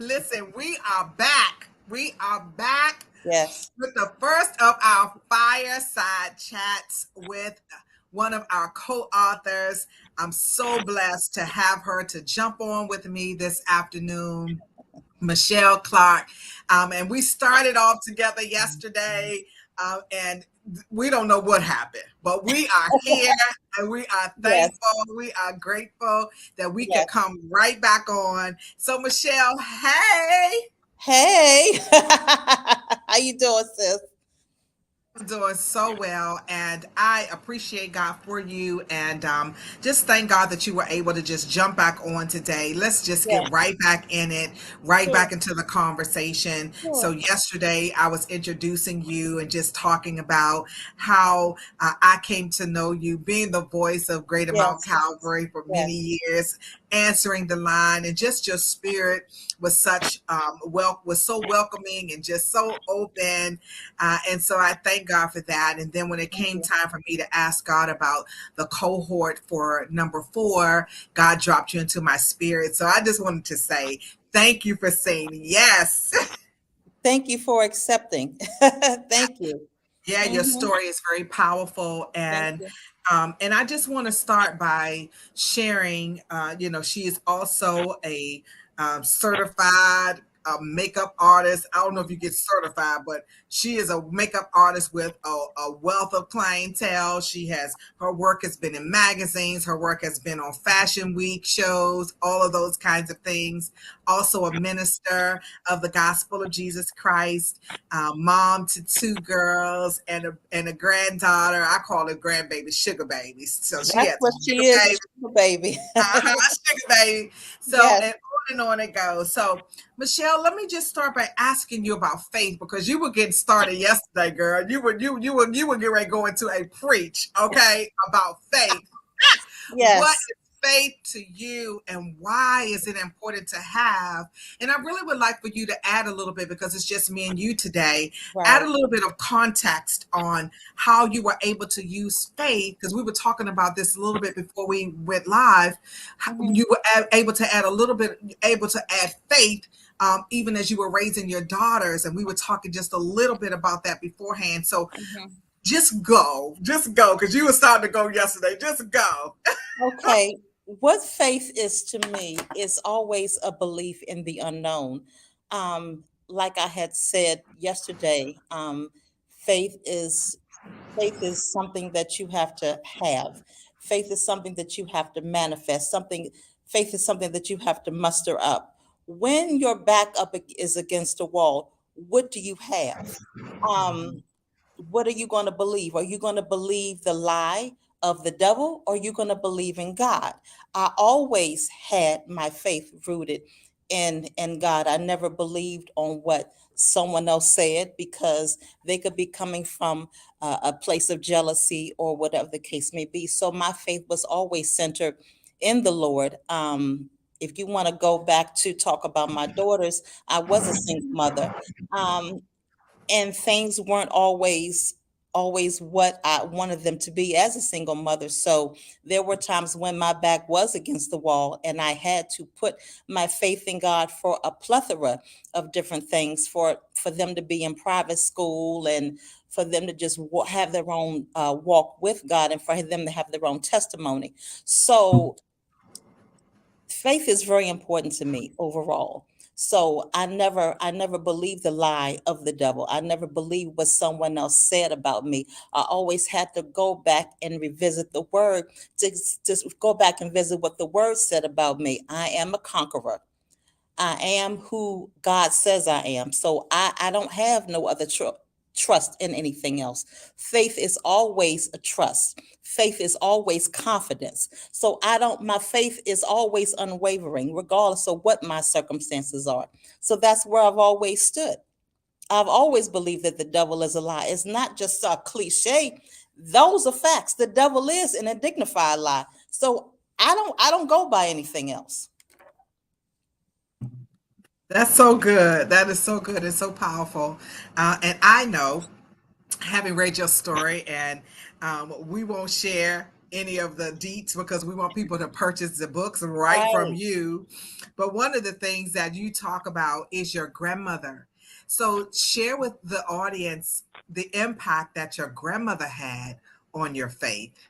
listen, we are back. We are back Yes. with the first of our fireside chats with one of our co-authors. I'm so blessed to have her to jump on with me this afternoon, Michelle Clark. And we started off together yesterday, and we don't know what happened, but we are here and we are Yes. thankful. We are grateful that we could Yes. come right back on. So, Michelle, hey. Hey. How you doing, sis? I'm doing so well, and I appreciate God for you, and just thank God that you were able to just jump back on today. Let's just get Yes. right back in it, right Sure. back into the conversation. So Sure. yesterday I was introducing you and just talking about how I came to know you, being the voice of Greater Mount Yes. Calvary for many Yes. years, answering the line, and just your spirit was such was so welcoming and just so open, and so I thank God for that. And then when it Thank came you. time for me to ask God about the cohort for number 4, God dropped you into my spirit. So I just wanted to say thank you for saying yes. Thank you for accepting. Thank you. Yeah, your Hmm. story is very powerful, Thank you. and I just want to start by sharing. She is also a certified makeup artist. I don't know if you get certified, but she is a makeup artist with a wealth of clientele. Her work has been in magazines. Her work has been on Fashion Week shows, all of those kinds of things. Also, a minister of the gospel of Jesus Christ, mom to 2 girls and a granddaughter. I call her grandbaby sugar baby. So she That's has a what sugar she is, a baby, sugar baby. sugar baby. So Yes. and on it goes. So Michelle, let me just start by asking you about faith because you were getting started yesterday, girl. You were getting ready to go into a preach, okay, about faith. What Yes. is faith to you and why is it important to have? And I really would like for you to add a little bit, because it's just me and you today, add Right. a little bit of context on how you were able to use faith, because we were talking about this a little bit before we went live. Hmm. You were able to add a little bit, able to add faith, even as you were raising your daughters. And we were talking just a little bit about that beforehand. So Hmm. just go, because you were starting to go yesterday. Just go. Okay. What faith is to me is always a belief in the unknown. Like I had said yesterday, faith is faith is something that you have to have. Faith is something that you have to manifest. Faith is something that you have to muster up. When your back up is against the wall, what do you have? Um, what are you going to believe? Are you going to believe the lie of the devil, or are you going to believe in God? I always had my faith rooted in God. I never believed on what someone else said, because they could be coming from a place of jealousy or whatever the case may be. So my faith was always centered in the Lord. If you want to go back to talk about my daughters, I was a single mother. Um, and things weren't always what I wanted them to be as a single mother. So there were times when my back was against the wall and I had to put my faith in God for a plethora of different things, for them to be in private school, and for them to just have their own walk with God, and for them to have their own testimony. So faith is very important to me overall. So I never believed the lie of the devil. I never believed what someone else said about me. I always had to go back and revisit the word, to just go back and visit what the word said about me. I am a conqueror. I am who God says I am. So I don't have no other trust in anything else. Faith is always a trust. Faith is always confidence. So my faith is always unwavering, regardless of what my circumstances are. So that's where I've always stood. I've always believed that the devil is a lie. It's not just a cliche. Those are facts. The devil is an dignified lie. So I don't go by anything else. That's so good. That is so good. It's so powerful. And I know, having read your story, and we won't share any of the deets because we want people to purchase the books right from Right. you. But one of the things that you talk about is your grandmother. So share with the audience the impact that your grandmother had on your faith.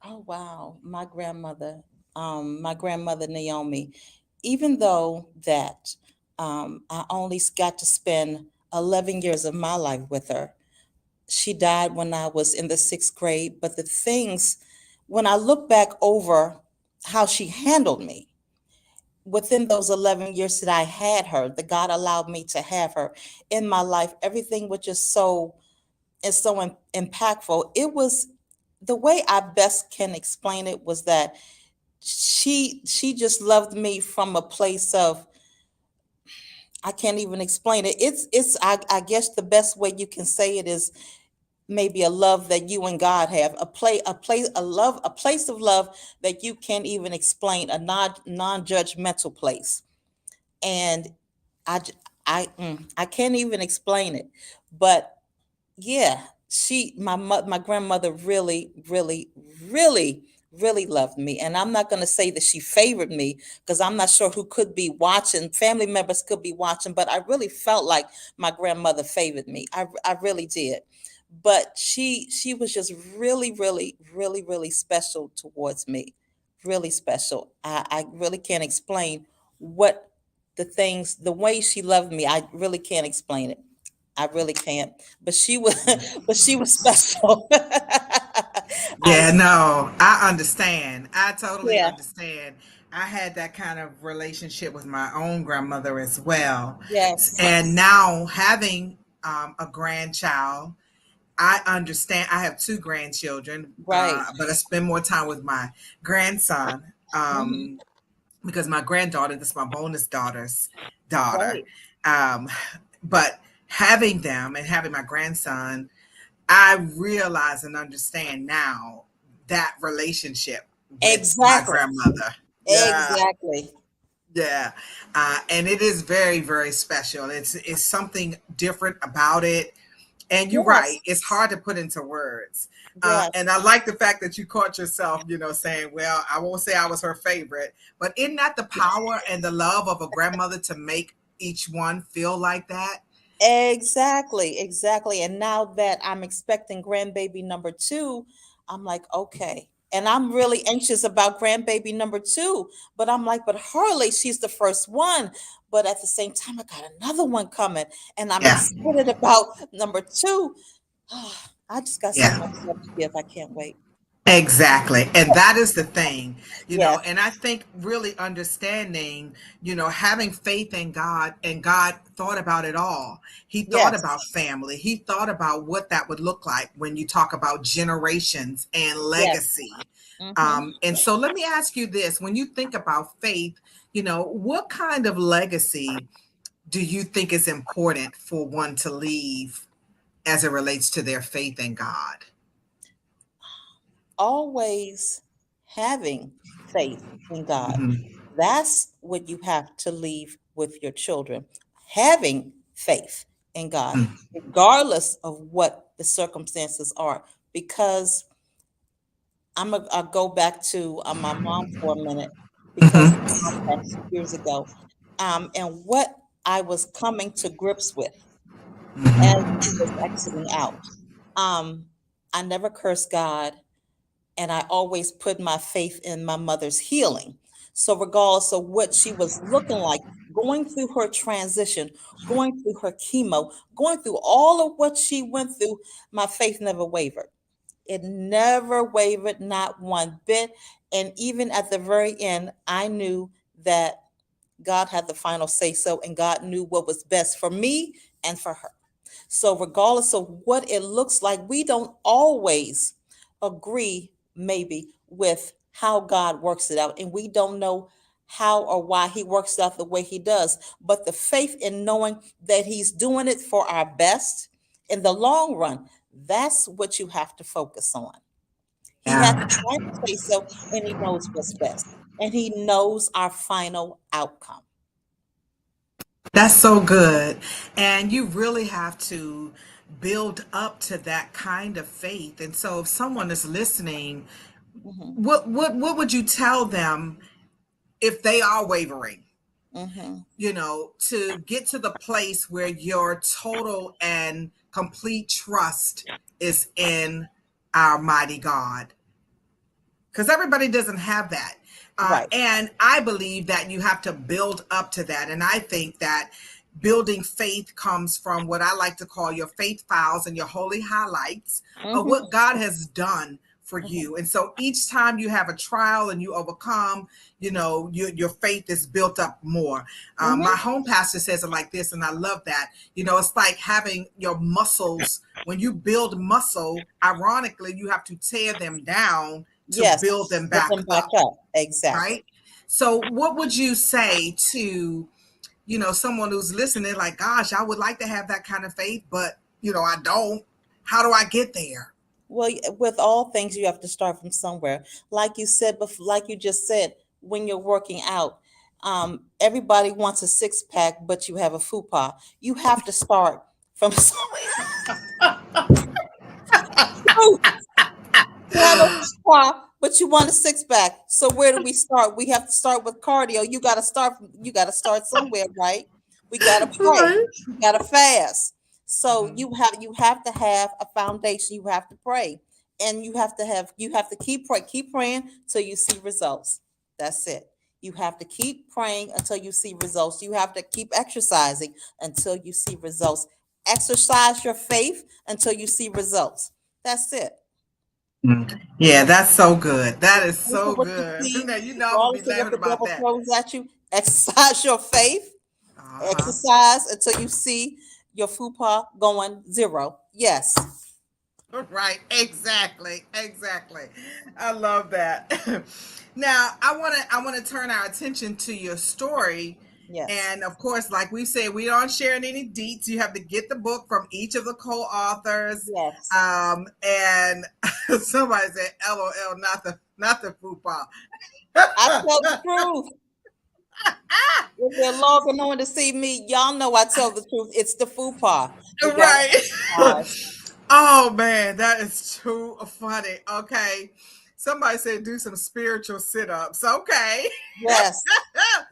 Oh wow, my grandmother Naomi. Even though that I only got to spend 11 years of my life with her, she died when I was in the sixth grade. But the things, when I look back over how she handled me within those 11 years that I had her, that God allowed me to have her in my life, everything was just so and so impactful. It was the way I best can explain it was that she just loved me from a place of, I can't even explain it. It's I guess the best way you can say it is maybe a love that you and God have, a place of love that you can't even explain, a non-judgmental place. And I j- I can't even explain it. But yeah, my grandmother really really loved me, and I'm not going to say that she favored me, because I'm not sure who could be watching, family members could be watching, but I really felt like my grandmother favored me. I really did. But she was just really special towards me, really special. I really can't explain what the way she loved me. I really can't explain it. I really can't. But she was, but she was special. I Yeah, no, I understand. I totally Yeah. understand. I had that kind of relationship with my own grandmother as well. Yes. And now having a grandchild, I understand. I have two grandchildren, Right. but I spend more time with my grandson Hmm. because my granddaughter, this is my bonus daughter's daughter. Right. Um, but having them and having my grandson, I realize and understand now that relationship with my Exactly. grandmother. Yeah, Exactly. yeah, and it is very, very special. It's something different about it, and you're right. Yes. It's hard to put into words. Yes. And I like the fact that you caught yourself, saying, "Well, I won't say I was her favorite," but isn't that the power and the love of a grandmother to make each one feel like that? Exactly, exactly. And now that I'm expecting grandbaby number two, I'm like, okay. And I'm really anxious about grandbaby number two. But I'm like, but Harley, she's the first one. But at the same time, I got another one coming. And I'm Yeah, excited about number two. I just got so yeah. much love to give. I can't wait. Exactly. And that is the thing, Yes, and I think really understanding, having faith in God, and God thought about it all. He thought yes, about family. He thought about what that would look like when you talk about generations and yes. legacy. Hmm. And so let me ask you this, when you think about faith, what kind of legacy do you think is important for one to leave as it relates to their faith in God? Always having faith in God. Mhm. That's what you have to leave with your children. Having faith in God, regardless of what the circumstances are. Because I'll go back to my mom for a minute, because my Mhm. mom passed years ago. And what I was coming to grips with as Mhm. she was exiting out. Um, I never cursed God, and I always put my faith in my mother's healing. So, regardless of what she was looking like, going through her transition, going through her chemo, going through all of what she went through, my faith never wavered. It never wavered, not one bit. And even at the very end, I knew that God had the final say so, and God knew what was best for me and for her. So, regardless of what it looks like, we don't always agree, maybe, with how God works it out. And we don't know how or why He works it out the way He does. But the faith in knowing that He's doing it for our best in the long run, that's what you have to focus on. He has Yeah. the final say so, and He knows what's best. And He knows our final outcome. That's so good. And you really have to build up to that kind of faith. And so if someone is listening, Mhm. what would you tell them if they are wavering, Mhm. to get to the place where your total and complete trust is in our mighty God? Because everybody doesn't have that. Right. And I believe that you have to build up to that. And I think that building faith comes from what I like to call your faith files and your holy highlights of Mhm. what God has done for Mhm. you. And so each time you have a trial and you overcome, your faith is built up more. My Mhm. home pastor says it like this, and I love that. It's like having your muscles. When you build muscle, ironically, you have to tear them down to Yes. build them Get back them back up, up. Exactly. right? So, what would you say to, someone who's listening, like, gosh, I would like to have that kind of faith, but, I don't. How do I get there? Well, with all things, you have to start from somewhere. Like you said, before, like you just said, when you're working out, everybody wants a six pack, but you have a fupa. You have to start from somewhere. You have a squat, but you want a six pack. So where do we start? We have to start with cardio. You gotta start somewhere, right? We gotta pray. Right. We gotta fast. So Mhm. you have to have a foundation. You have to pray. And you have to keep praying till you see results. That's it. You have to keep praying until you see results. You have to keep exercising until you see results. Exercise your faith until you see results. That's it. Yeah, that's so good. That is Regardless of so what you good. see, Now, I'm gonna be regardless of what laughing the about devil that. throws at you, exercise your faith, Uh-huh. exercise until you see your fupa going zero. Yes. Right, exactly, exactly. I love that. Now, I want to turn our attention to your story, Yes. and of course, like we said, we aren't sharing any deets. You have to get the book from each of the co-authors. Yes. And somebody said, "LOL," not the football. I tell the truth. If they're logging on to see me, y'all know I tell the truth. It's the fupa. We got to Right. exercise. Oh man, that is too funny. Okay. Somebody said do some spiritual sit-ups. Okay. Yes,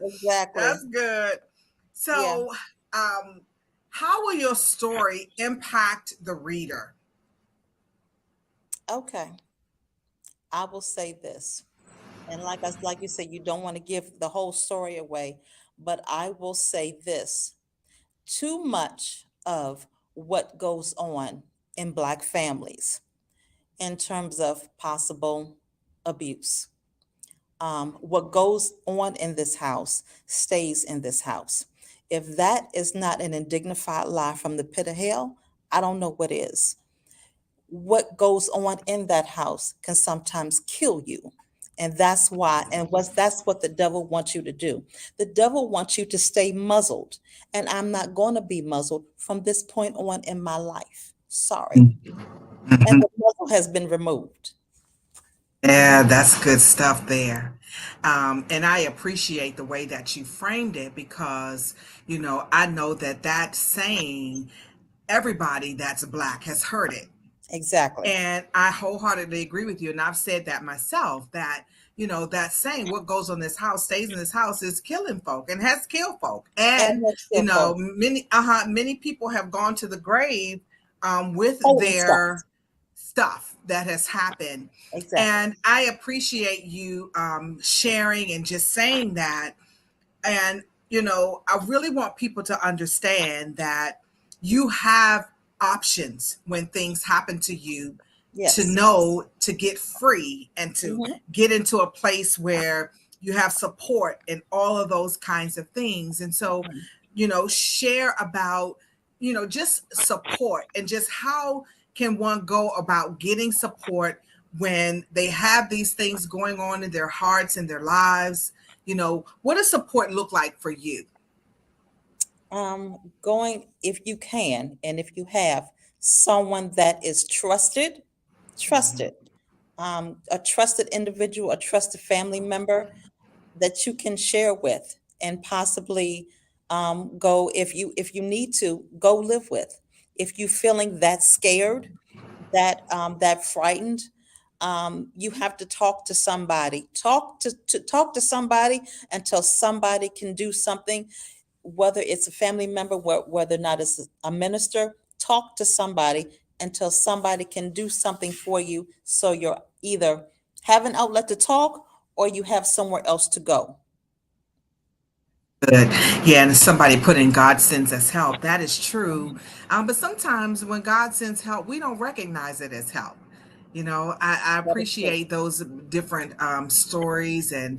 exactly. That's good. Yeah. So, um, how will your story impact the reader? Okay. I will say this. And like you said, you don't want to give the whole story away, but I will say this. Too much of what goes on in Black families in terms of possible abuse. What goes on in this house stays in this house. If that is not an indignified lie from the pit of hell, I don't know what is. What goes on in that house can sometimes kill you. And that's why, and what's that's what the devil wants you to do. The devil wants you to stay muzzled. And I'm not going to be muzzled from this point on in my life. Sorry. And Mhm. the muzzle has been removed. Yeah, that's good stuff there. And I appreciate the way that you framed it because, I know that saying, everybody that's black has heard it. Exactly. And I wholeheartedly agree with you. And I've said that myself that, that saying, what goes on this house stays in this house is killing folk and has killed folk. And, And let's still folk. many people have gone to the grave with Holding stuff. their stuff that has happened. Exactly. And I appreciate you sharing and just saying that. And, I really want people to understand that you have options when things happen to you, to Yes. know to get free and to Hmm. get into a place where you have support and all of those kinds of things. And so, share about, just support and just how can one go about getting support when they have these things going on in their hearts and their lives. What does support look like for you? Going, if you can, and if you have someone that is trusted, a trusted individual, a trusted family member that you can share with, and possibly go, if you need to go live with. If you feeling that scared, that frightened, You have to talk to somebody. Talk to somebody until somebody can do something, whether it's a family member, whether or not it's a minister. Talk to somebody until somebody can do something for you, so you're either have an outlet to talk or you have somewhere else to go. Good. Yeah, and somebody put in God sends us help. That is true. But sometimes when God sends help, we don't recognize it as help. I That is true. appreciate those different stories and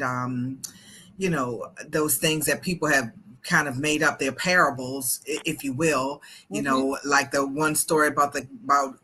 those things that people have kind of made up their parables, if you will. Mm-hmm. Like the one story about God,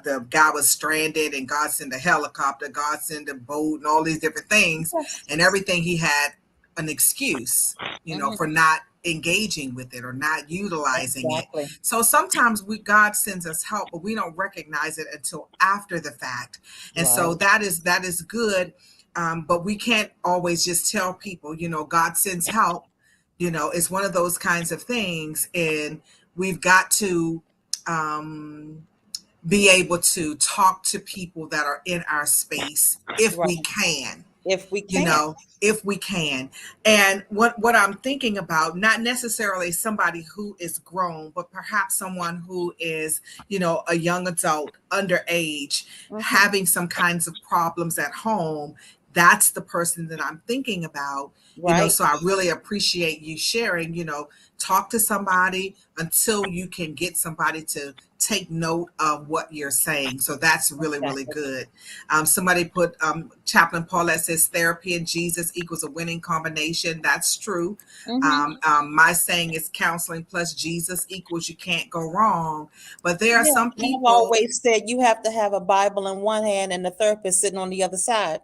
the guy was stranded and God sent a helicopter, God sent a boat, and all these different things, Yes. and everything he had an excuse, for Mm-hmm. not engaging with it or not utilizing it. Exactly. So sometimes God sends us help, but we don't recognize it until after the fact. And so Right. that is good. But we can't always just tell people, God sends help. It's one of those kinds of things, and we've got to um, be able to talk to people that are in our space if we Right. can, If we you can. know if we can. And what I'm thinking about, not necessarily somebody who is grown, but perhaps someone who is, a young adult, underage, Mm-hmm. having some kinds of problems at home. That's the person that I'm thinking about. Right. So I really appreciate you sharing. Talk to somebody until you can get somebody to take note of what you're saying. So that's really, really Exactly. good. Somebody put, Chaplain Paulette says therapy and Jesus equals a winning combination. That's true. Mm-hmm. My saying is counseling plus Jesus equals you can't go wrong. But there are Yeah. some And I've people. always said you have to have a Bible in one hand and the therapist sitting on the other side.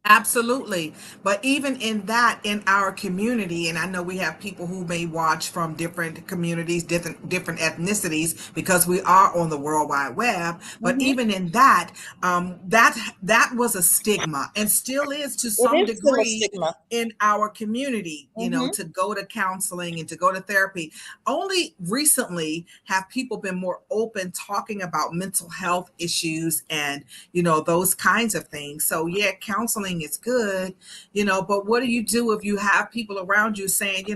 Absolutely. But even in that, in our community, and I know we have people who may watch from different communities, different ethnicities, because we are on the World Wide Web. But Mm-hmm. even in that, that was a stigma and still is to It some is still a degree stigma. in our community, Mm-hmm. to go to counseling and to go to therapy. Only recently have people been more open talking about mental health issues and those kinds of things. So yeah, counseling is good, but what do you do if you have people around you saying,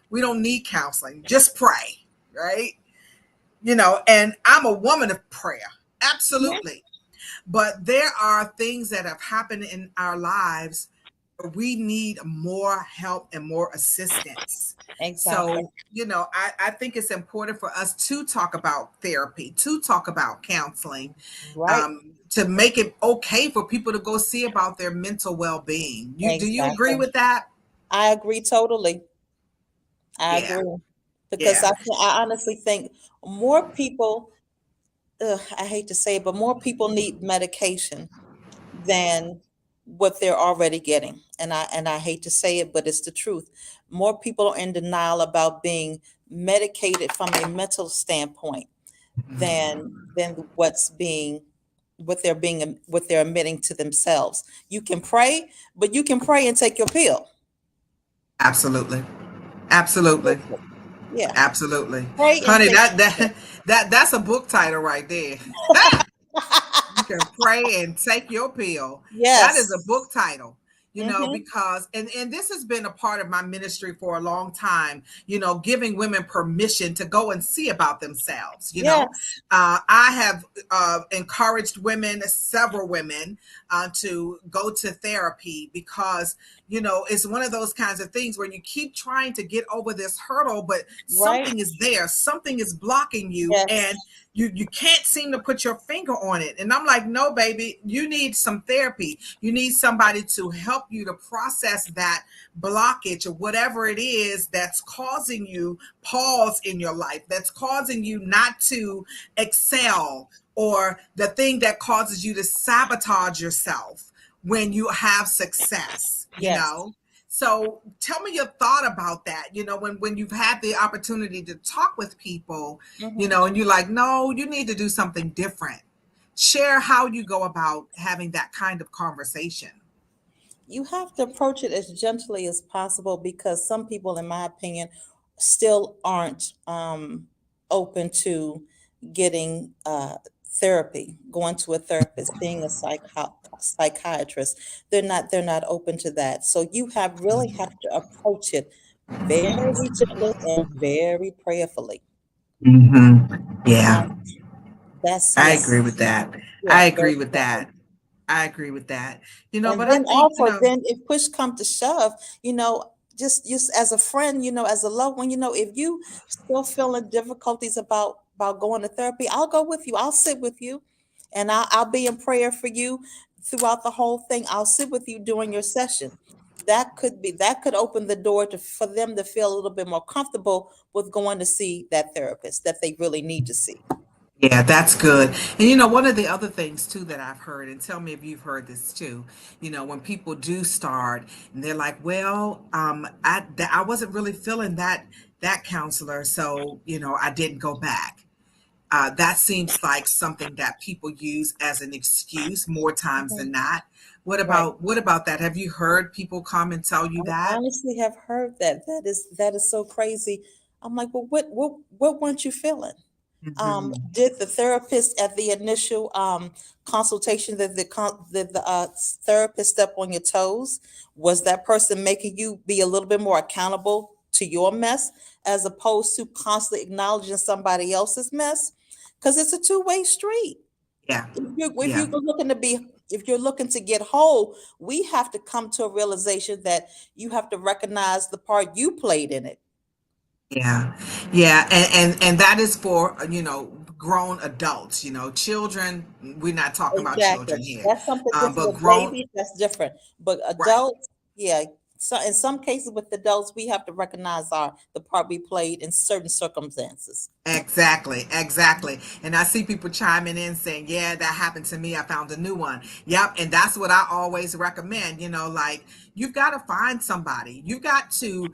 we don't need counseling, just pray, right? And I'm a woman of prayer, Mm-hmm. absolutely. But there are things that have happened in our lives where we need more help and more assistance. Exactly. So, I think it's important for us to talk about therapy, to talk about counseling, Right. to make it okay for people to go see about their mental well-being. Do you agree Exactly. with that? I agree totally. I Yeah, agree. Because yeah. I honestly think more people, I hate to say it, but more people need medication than what they're already getting. And I hate to say it, but it's the truth. More people are in denial about being medicated from a mental standpoint than what they're admitting to themselves. You can pray, but you can pray and take your pill. Absolutely, absolutely, Yeah. absolutely, Pray and honey. take That your that that's a book title right there. pill. You can pray and take your pill. That is a Yes. book title, Mm-hmm. because and this has been a part of my ministry for a long time, giving women permission to go and see about themselves. Yes. I have encouraged women, several women, to go to therapy because, it's one of those kinds of things where you keep trying to get over this hurdle, but Right. something is there, something is blocking you, and Yes. you can't seem to put your finger on it. And I'm like, no, baby, you need some therapy. You need somebody to help you to process that blockage or whatever it is that's causing you pause in your life, that's causing you not to excel, or the thing that causes you to sabotage yourself when you have success. Yes. So tell me your thought about that, when you've had the opportunity to talk with people, Hmm. and you're like, no, you need to do something different. Share how you go about having that kind of conversation. You have to approach it as gently as possible because some people, in my opinion, still aren't open to getting therapy, going to a therapist, seeing a psychiatrist. They're not open to that. So you have really have to approach it very gently and very prayerfully. Yeah, Um, that's I yeah, agree with that. yeah, I very agree with gently. that. I agree with that. And But I then think, also, then if push come to shove, just as a friend, as a loved one, if you still feeling difficulties about going to therapy, I'll go with you. I'll sit with you, and I'll be in prayer for you throughout the whole thing. I'll sit with you during your session. That could open the door for them to feel a little bit more comfortable with going to see that therapist that they really need to see. yeah, that's good. And one of the other things too that I've heard, and tell me if you've heard this too, when people do start and they're like, well, I wasn't really feeling that counselor, so I didn't go back. That seems like something that people use as an excuse more times Mhm. than not. Right. What about that? Have you heard people come and tell you I that? honestly have heard that. That is so crazy. I'm like, well, what weren't you feeling? Hmm. Did the therapist at the initial consultation, that the therapist step on your toes? Was that person making you be a little bit more accountable to your mess, as opposed to constantly acknowledging somebody else's mess? Because it's a two-way street. Yeah, If you're yeah. looking to be, if you're looking to get whole, we have to come to a realization that you have to recognize the part you played in it. Yeah, yeah, and that is for grown adults. Children. We're not talking about Exactly. children here, That's something different but with grown. babies. That's different. But Right. adults, yeah. So in some cases with adults, we have to recognize the part we played in certain circumstances. Exactly, exactly. And I see people chiming in saying, yeah, that happened to me. I found a new one. Yep. And that's what I always recommend. Like, you've got to find somebody. You've got to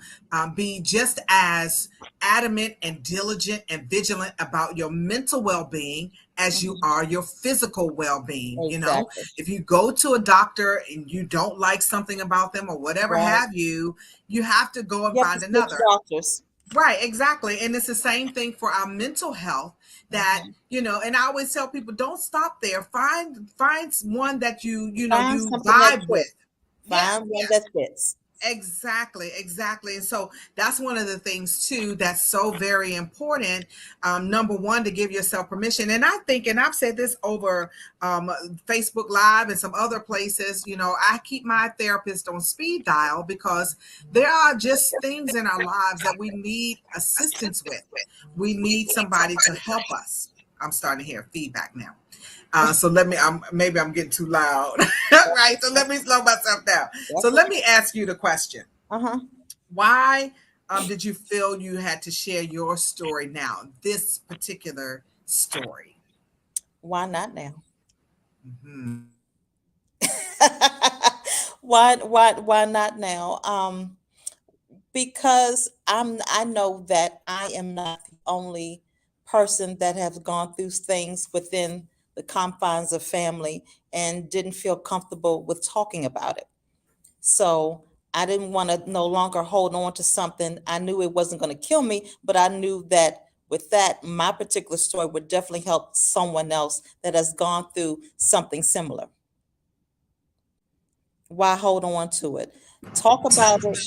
be just as adamant and diligent and vigilant about your mental well being as you Mhm. are your physical well being. Exactly. If you go to a doctor and you don't like something about them or whatever Right. have you, you have to go and You have to find switch another. doctors. Right, exactly. And it's the same thing for our mental health that, Mhm. and I always tell people don't stop there. Find one that Find you something that vibe with. fits. Yes, Find one yes. that fits. Exactly, exactly. And so that's one of the things too that's so very important. Number one, to give yourself permission. And I think, and I've said this over Facebook Live and some other places, I keep my therapist on speed dial because there are just things in our lives that we need assistance with. We need somebody to help us. I'm starting to hear feedback now. So maybe I'm getting too loud, right? So let me slow myself down. So That's let okay. me ask you the question: Uh-huh. why did you feel you had to share your story now, this particular story? Why not now? Hmm. Why not now? Because I know that I am not the only person that has gone through things within the confines of family and didn't feel comfortable with talking about it. So I didn't want to no longer hold on to something. I knew it wasn't going to kill me, but I knew that with that, my particular story would definitely help someone else that has gone through something similar. Why hold on to it? Talk about it.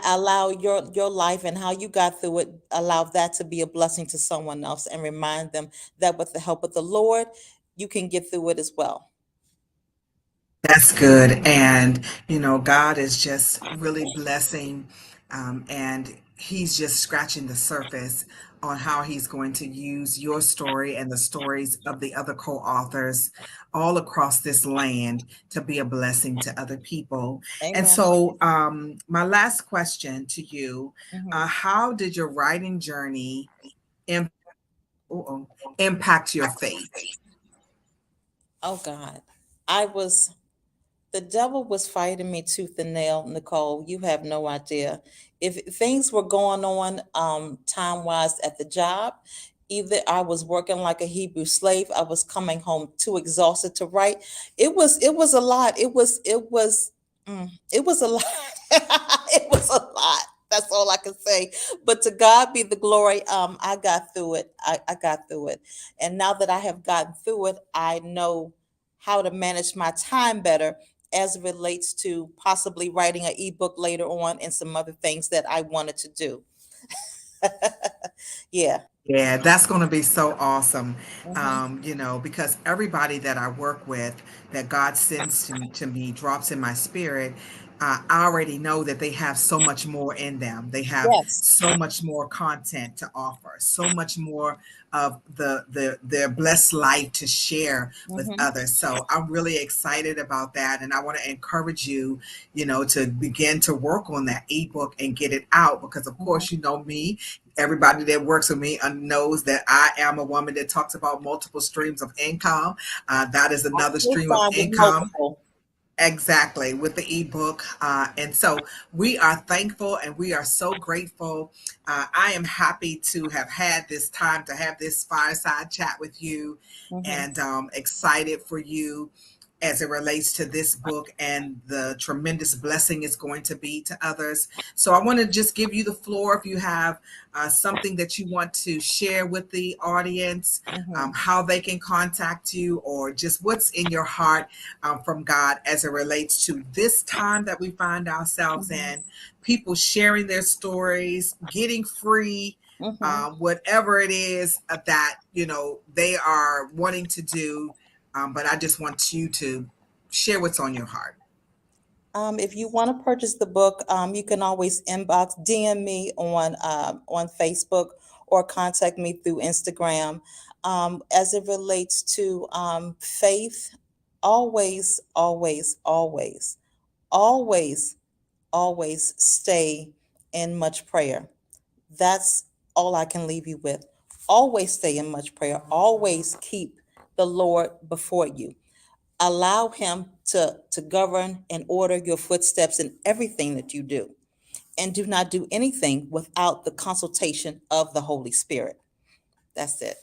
Allow your life and how you got through it, allow that to be a blessing to someone else, and remind them that with the help of the Lord, you can get through it as well. That's good. And, God is just really blessing. And He's just scratching the surface on how He's going to use your story and the stories of the other co authors all across this land to be a blessing to other people. And Amen. so, my last question to you, Mhm. how did your writing journey im- impact your faith? Oh God, I was the devil was fighting me tooth and nail, Nicole. You have no idea. If things were going on time wise at the job, either I was working like a Hebrew slave, I was coming home too exhausted to write. It was a lot. It was a lot. It was a lot. That's all I can say. But to God be the glory. I got through it. I got through it. And now that I have gotten through it, I know how to manage my time better as it relates to possibly writing an ebook later on and some other things that I wanted to do. Yeah. Yeah, that's going to be so awesome. Hmm. Because everybody that I work with, that God sends to me, drops in my spirit. I already know that they have so much more in them. They have Yes. so much more content to offer, so much more of their blessed life to share with Hmm. others. So I'm really excited about that, and I want to encourage you, to begin to work on that ebook and get it out because, of Hmm. course, you know me. Everybody that works with me knows that I am a woman that talks about multiple streams of income. That is I'm another still stream of fine with income. multiple. Exactly, with the ebook. And so we are thankful and we are so grateful. I am happy to have had this time to have this fireside chat with you Hmm. and excited for you as it relates to this book and the tremendous blessing it's going to be to others. So I want to just give you the floor if you have something that you want to share with the audience, Hmm. how they can contact you, or just what's in your heart from God as it relates to this time that we find ourselves Hmm. in, people sharing their stories, getting free, Hmm. whatever it is that they are wanting to do. But I just want you to share what's on your heart. If you want to purchase the book, you can always inbox, DM me on Facebook or contact me through Instagram. As it relates to faith, always, always, always, always, always stay in much prayer. That's all I can leave you with. Always stay in much prayer. Always keep the Lord before you. Allow him to govern and order your footsteps in everything that you do. And do not do anything without the consultation of the Holy Spirit. That's it.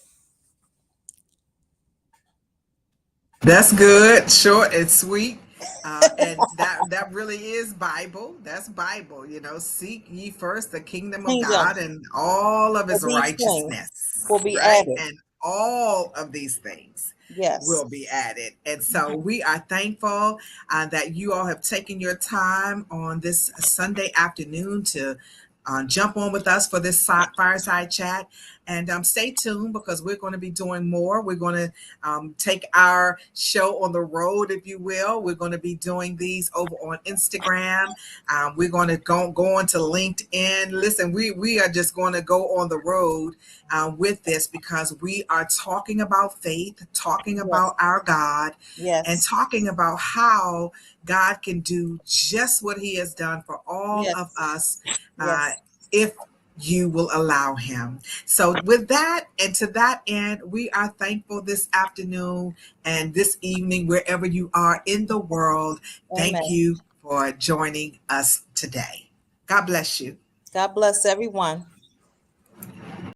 That's good, short and sweet. And that really is Bible. That's Bible. Seek ye first the kingdom of Kingdom God and all of for his these things will righteousness, be right? added. And all of these things Yes. will be added. And so Mhm. we are thankful that you all have taken your time on this Sunday afternoon to jump on with us for this fireside chat. And stay tuned because we're going to be doing more. We're going to take our show on the road, if you will. We're going to be doing these over on Instagram. We're going to go on to LinkedIn. Listen, we are just going to go on the road with this because we are talking about faith, talking Yes. about our God, and Yes. talking about how God can do just what He has done for all of Yes. us uh, Yes. if you will allow Him. So, with that, and to that end, we are thankful this afternoon and this evening, wherever you are in the world. Thank Amen. you for joining us today. God bless you. God bless everyone.